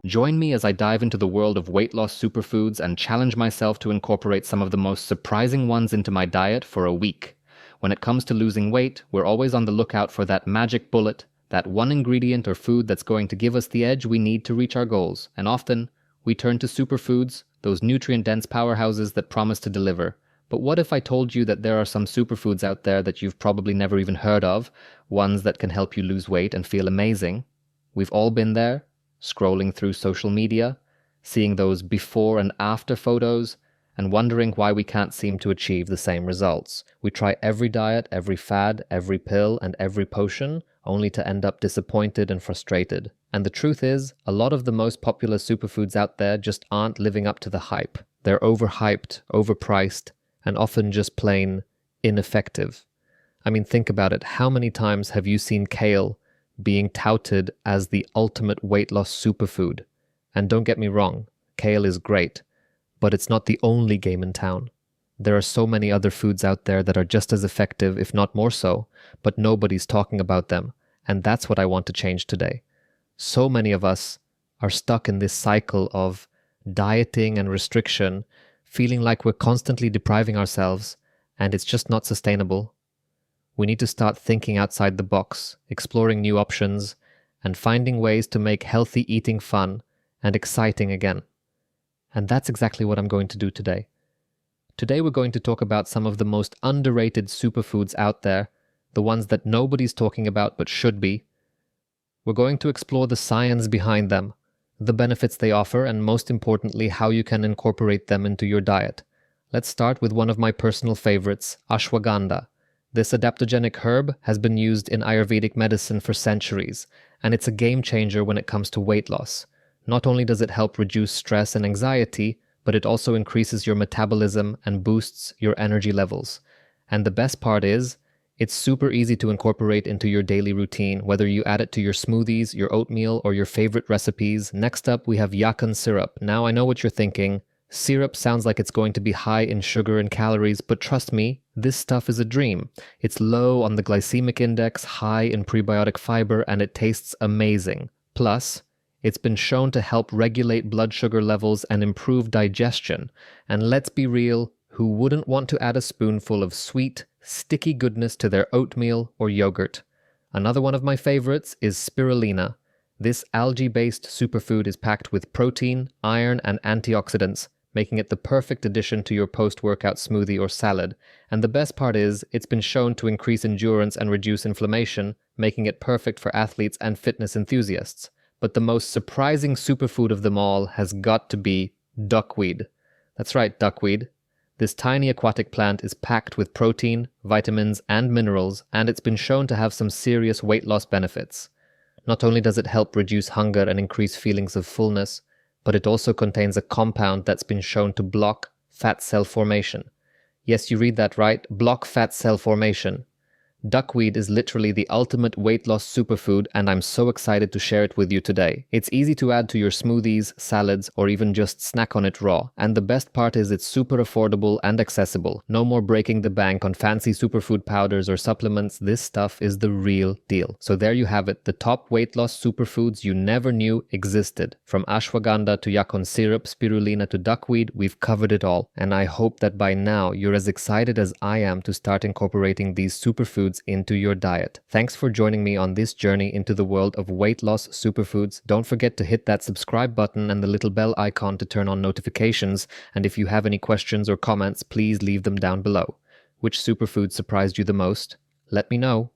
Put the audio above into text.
Join me as I dive into the world of weight loss superfoods and challenge myself to incorporate some of the most surprising ones into my diet for a week. When it comes to losing weight, we're always on the lookout for that magic bullet, that one ingredient or food that's going to give us the edge we need to reach our goals. And often, we turn to superfoods, those nutrient-dense powerhouses that promise to deliver. But what if I told you that there are some superfoods out there that you've probably never even heard of, ones that can help you lose weight and feel amazing? We've all been there, scrolling through social media, seeing those before and after photos, and wondering why we can't seem to achieve the same results. We try every diet, every fad, every pill, and every potion, only to end up disappointed and frustrated. And the truth is, a lot of the most popular superfoods out there just aren't living up to the hype. They're overhyped, overpriced, and often just plain ineffective. I mean, think about it. How many times have you seen kale being touted as the ultimate weight loss superfood? And don't get me wrong, kale is great, but it's not the only game in town. There are so many other foods out there that are just as effective, if not more so, but nobody's talking about them. And that's what I want to change today. So many of us are stuck in this cycle of dieting and restriction, feeling like we're constantly depriving ourselves, and it's just not sustainable. We need to start thinking outside the box, exploring new options, and finding ways to make healthy eating fun and exciting again. And that's exactly what I'm going to do today. Today we're going to talk about some of the most underrated superfoods out there, the ones that nobody's talking about but should be. We're going to explore the science behind them, the benefits they offer, and most importantly, how you can incorporate them into your diet. Let's start with one of my personal favorites, ashwagandha. This adaptogenic herb has been used in Ayurvedic medicine for centuries, and it's a game changer when it comes to weight loss. Not only does it help reduce stress and anxiety, but it also increases your metabolism and boosts your energy levels. And the best part is, it's super easy to incorporate into your daily routine, whether you add it to your smoothies, your oatmeal, or your favorite recipes. Next up, we have yakan syrup. Now I know what you're thinking. Syrup sounds like it's going to be high in sugar and calories, but trust me, this stuff is a dream. It's low on the glycemic index, high in prebiotic fiber, and it tastes amazing. Plus, it's been shown to help regulate blood sugar levels and improve digestion. And let's be real, who wouldn't want to add a spoonful of sweet, sticky goodness to their oatmeal or yogurt? Another one of my favorites is spirulina. This algae-based superfood is packed with protein, iron, and antioxidants, making it the perfect addition to your post-workout smoothie or salad. And the best part is, it's been shown to increase endurance and reduce inflammation, making it perfect for athletes and fitness enthusiasts. But the most surprising superfood of them all has got to be duckweed. That's right, duckweed. This tiny aquatic plant is packed with protein, vitamins, and minerals, and it's been shown to have some serious weight loss benefits. Not only does it help reduce hunger and increase feelings of fullness, but it also contains a compound that's been shown to block fat cell formation. Yes, you read that right, block fat cell formation. Duckweed is literally the ultimate weight loss superfood, and I'm so excited to share it with you today. It's easy to add to your smoothies, salads, or even just snack on it raw. And the best part is it's super affordable and accessible. No more breaking the bank on fancy superfood powders or supplements. This stuff is the real deal. So there you have it, the top weight loss superfoods you never knew existed. From ashwagandha to yakan syrup, spirulina to duckweed, we've covered it all. And I hope that by now you're as excited as I am to start incorporating these superfoods into your diet. Thanks for joining me on this journey into the world of weight loss superfoods. Don't forget to hit that subscribe button and the little bell icon to turn on notifications. And if you have any questions or comments, please leave them down below. Which superfood surprised you the most? Let me know.